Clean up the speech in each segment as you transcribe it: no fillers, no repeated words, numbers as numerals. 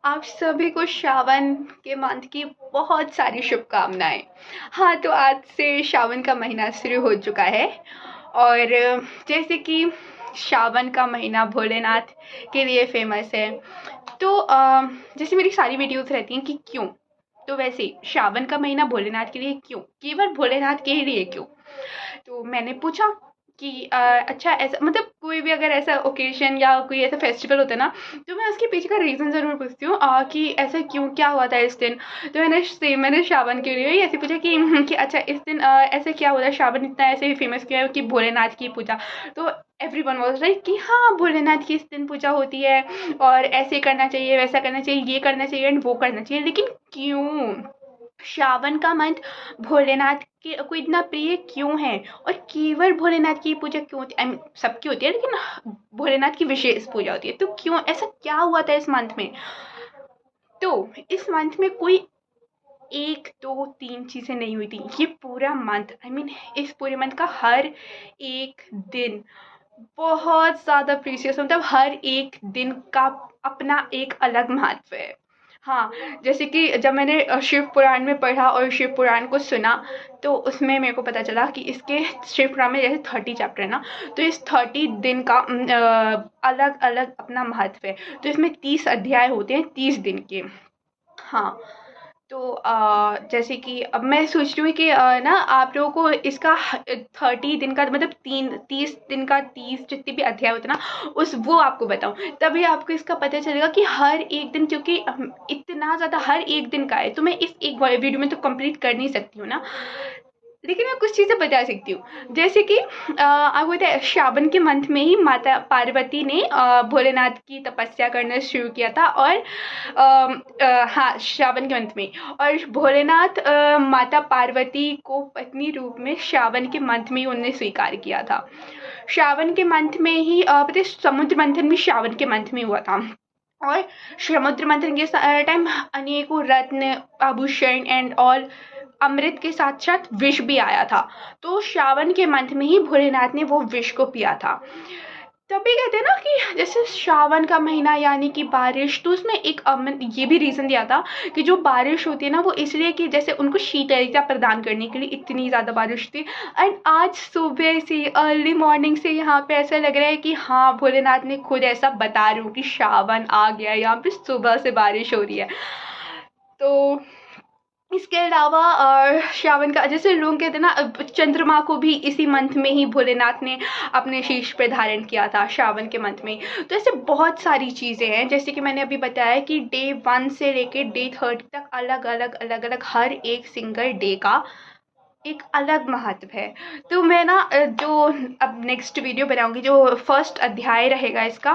आप सभी को श्रावण के मंथ की बहुत सारी शुभकामनाएं। हाँ, तो आज से श्रावण का महीना शुरू हो चुका है। और जैसे कि श्रावण का महीना भोलेनाथ के लिए फेमस है, तो जैसे मेरी सारी वीडियोस रहती हैं कि क्यों, तो वैसे ही श्रावण का महीना भोलेनाथ के लिए क्यों, केवल भोलेनाथ के ही लिए क्यों। तो मैंने पूछा कि अच्छा, ऐसा मतलब कोई भी अगर ऐसा ओकेजन या कोई ऐसा फेस्टिवल होता है ना, तो मैं उसके पीछे का रीज़न ज़रूर पूछती हूँ कि ऐसा क्यों, क्या हुआ था इस दिन। तो मैंने श्रावण के लिए ही ऐसे पूछा कि कि अच्छा इस दिन ऐसे क्या हुआ था, श्रावण इतना ऐसे फेमस क्यों है कि भोलेनाथ की पूजा। तो एवरीवन वाज लाइक कि हाँ, भोलेनाथ की इस दिन पूजा होती है और ऐसे करना चाहिए, वैसा करना चाहिए, ये करना चाहिए एंड वो करना चाहिए। लेकिन क्यों श्रावण का मंथ भोलेनाथ के को इतना प्रिय क्यों है, और केवल भोलेनाथ की पूजा क्यों होती है? सबकी होती है, लेकिन भोलेनाथ की विशेष पूजा होती है। तो क्यों, ऐसा क्या हुआ था इस मंथ में? तो इस मंथ में कोई एक दो तीन चीजें नहीं हुई थी, ये पूरा मंथ, इस पूरे मंथ का हर एक दिन बहुत ज्यादा प्रीशियस, मतलब हर एक दिन का अपना एक अलग महत्व है। हाँ, जैसे कि जब मैंने शिव पुराण में पढ़ा और शिव पुराण को सुना, तो उसमें मेरे को पता चला कि इसके शिव पुराण में जैसे 30 चैप्टर है ना, तो इस 30 दिन का अलग अलग अपना महत्व है। तो इसमें 30 अध्याय होते हैं, 30 दिन के। हाँ, तो जैसे कि अब मैं सोच रही हूँ कि ना आप लोगों को इसका 30 दिन का मतलब 30 दिन का 30 जितने भी अध्याय होते हैं ना, उस वो आपको बताऊँ, तभी आपको इसका पता चलेगा कि हर एक दिन, क्योंकि इतना ज़्यादा हर एक दिन का है, तो मैं इस एक वीडियो में तो कंप्लीट कर नहीं सकती हूँ ना। लेकिन मैं कुछ चीज़ें बता सकती हूँ, जैसे कि आपको पता है श्रावण के मंथ में ही माता पार्वती ने भोलेनाथ की तपस्या करना शुरू किया था। और हाँ, श्रावण के मंथ में। और भोलेनाथ माता पार्वती को पत्नी रूप में श्रावण के मंथ में ही उन्होंने स्वीकार किया था। श्रावण के मंथ में ही पता है समुद्र मंथन भी श्रावण के मंथ में हुआ था। और समुद्र मंथन के टाइम अनेकों रत्न, आभूषण एंड ऑल, अमृत के साथ साथ विष भी आया था। तो श्रावण के मंथ में ही भोलेनाथ ने वो विष को पिया था। तभी कहते हैं ना कि जैसे श्रावण का महीना यानी कि बारिश, तो उसमें एक ये भी रीज़न दिया था कि जो बारिश होती है ना, वो इसलिए कि जैसे उनको शीतलता प्रदान करने के लिए इतनी ज़्यादा बारिश थी। एंड आज सुबह से अर्ली मॉर्निंग से यहाँ पे ऐसा लग रहा है कि हाँ, भोलेनाथ ने खुद ऐसा बता रही हूँ कि श्रावण आ गया, यहाँ पे सुबह से बारिश हो रही है। तो इसके अलावा श्रावण का जैसे लोग कहते हैं ना, चंद्रमा को भी इसी मंथ में ही भोलेनाथ ने अपने शीश पे धारण किया था, श्रावण के मंथ में। तो ऐसे बहुत सारी चीज़ें हैं, जैसे कि मैंने अभी बताया कि डे 1 से लेके डे 30 तक अलग अलग हर एक सिंगल डे का एक अलग महत्व है। तो मैं ना जो अब नेक्स्ट वीडियो बनाऊंगी, जो फर्स्ट अध्याय रहेगा इसका,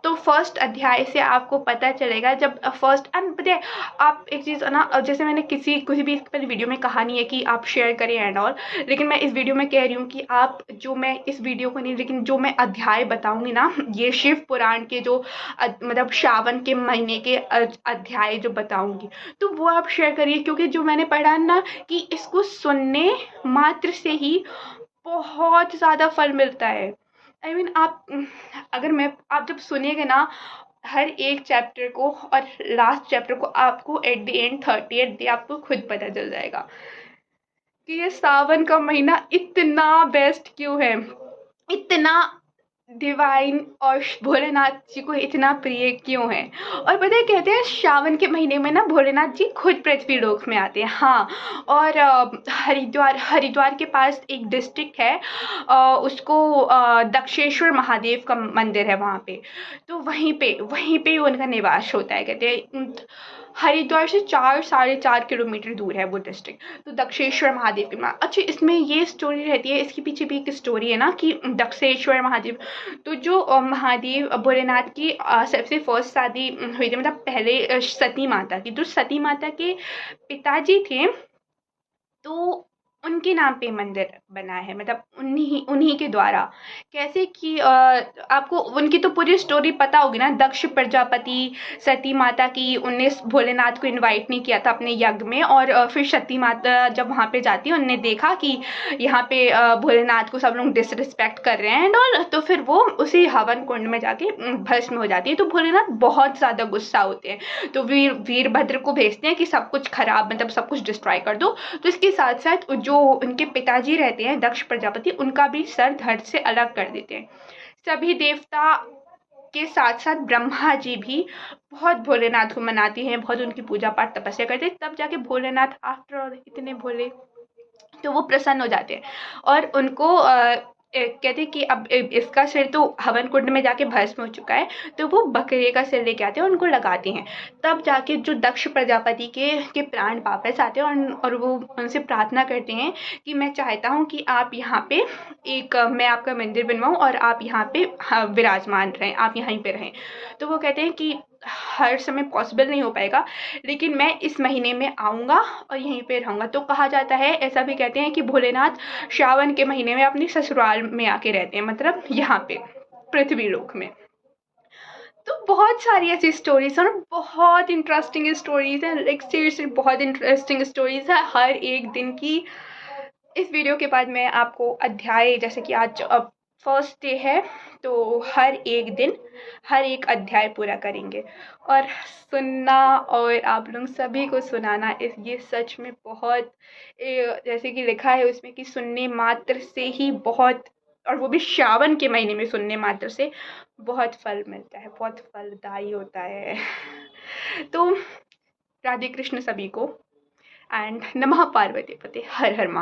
तो फर्स्ट अध्याय से आपको पता चलेगा। जब फर्स्ट एंड पता है आप एक चीज़ ना, जैसे मैंने किसी भी पहले वीडियो में कहा नहीं है कि आप शेयर करें एंड ऑल, लेकिन मैं इस वीडियो में कह रही हूँ कि आप जो, मैं इस वीडियो को नहीं, लेकिन जो मैं अध्याय बताऊंगी ना, ये शिव पुराण के जो मतलब श्रावण के महीने के अध्याय जो बताऊंगी, तो वो आप शेयर करिए। क्योंकि जो मैंने पढ़ा ना कि इसको सुनने मात्र से ही बहुत ज़्यादा फल मिलता है। आप अगर मैं आप जब सुनिएगा ना हर एक चैप्टर को और लास्ट चैप्टर को, आपको at the end 30th day आपको खुद पता चल जाएगा कि ये सावन का महीना इतना बेस्ट क्यों है, इतना डिवाइन, और भोलेनाथ जी को इतना प्रिय क्यों है। और पता है कहते हैं श्रावण के महीने में ना भोलेनाथ जी खुद पृथ्वी लोक में आते हैं। हाँ, और हरिद्वार के पास एक डिस्ट्रिक्ट है, उसको दक्षेश्वर महादेव का मंदिर है वहाँ पे। तो वहीं पे उनका निवास होता है। कहते हैं हरिद्वार से 4-4.5 किलोमीटर दूर है वो डिस्ट्रिक्ट। तो दक्षेश्वर महादेव की अच्छा, इसमें ये स्टोरी रहती है, इसके पीछे भी एक स्टोरी है ना कि दक्षेश्वर महादेव, तो जो महादेव भोलेनाथ की सबसे फर्स्ट शादी हुई थी, मतलब पहले सती माता की, तो सती माता के पिताजी थे, तो उनके नाम पे मंदिर बना है, मतलब उन्हीं उन्हीं के द्वारा। कैसे कि आपको उनकी तो पूरी स्टोरी पता होगी ना। दक्ष प्रजापति सती माता की, उनने भोलेनाथ को इनवाइट नहीं किया था अपने यज्ञ में, और फिर सती माता जब वहाँ पे जाती है, उनने देखा कि यहाँ पे भोलेनाथ को सब लोग डिसरिस्पेक्ट कर रहे हैं एंड ऑल, तो फिर वो उसी हवन कुंड में जाके भस्म हो जाती है। तो भोलेनाथ बहुत ज़्यादा गुस्सा होते हैं, तो वीरभद्र को भेजते हैं कि सब कुछ खराब, मतलब सब कुछ डिस्ट्रॉय कर दो। तो इसके साथ साथ जो उनके पिताजी रहते हैं दक्ष प्रजापति, उनका भी सर धड़ से अलग कर देते हैं। सभी देवता के साथ साथ ब्रह्मा जी भी बहुत भोलेनाथ को मनाते हैं, बहुत उनकी पूजा पाठ तपस्या करते हैं, तब जाके भोलेनाथ आफ्टर ऑल इतने भोले, तो वो प्रसन्न हो जाते हैं और उनको कहते हैं कि अब इसका सिर तो हवन कुंड में जाके भस्म हो चुका है, तो वो बकरे का सिर लेके आते हैं और उनको लगाते हैं। तब जाके जो दक्ष प्रजापति के प्राण वापस आते हैं और वो उनसे प्रार्थना करते हैं कि मैं चाहता हूँ कि आप यहाँ पे मैं आपका मंदिर बनवाऊँ और आप यहाँ पे विराजमान रहें, आप यहीं पे रहें। तो वो कहते हैं कि हर समय पॉसिबल नहीं हो पाएगा, लेकिन मैं इस महीने में आऊँगा और यहीं पे रहूँगा। तो कहा जाता है, ऐसा भी कहते हैं कि भोलेनाथ श्रावण के महीने में अपनी ससुराल में आके रहते हैं, मतलब यहाँ पे पृथ्वी लोक में। तो बहुत सारी ऐसी स्टोरीज हैं, बहुत इंटरेस्टिंग स्टोरीज हैं, लाइक सीरियसली बहुत इंटरेस्टिंग स्टोरीज है हर एक दिन की। इस वीडियो के बाद मैं आपको अध्याय, जैसे कि आज अब फर्स्ट डे है, तो हर एक दिन हर एक अध्याय पूरा करेंगे और सुनना और आप लोग सभी को सुनाना, इस ये सच में बहुत जैसे कि लिखा है उसमें कि सुनने मात्र से ही बहुत, और वो भी श्रावण के महीने में सुनने मात्र से बहुत फल मिलता है, बहुत फलदायी होता है। तो राधे कृष्ण सभी को, एंड नमः पार्वती पते, हर हर महादेव।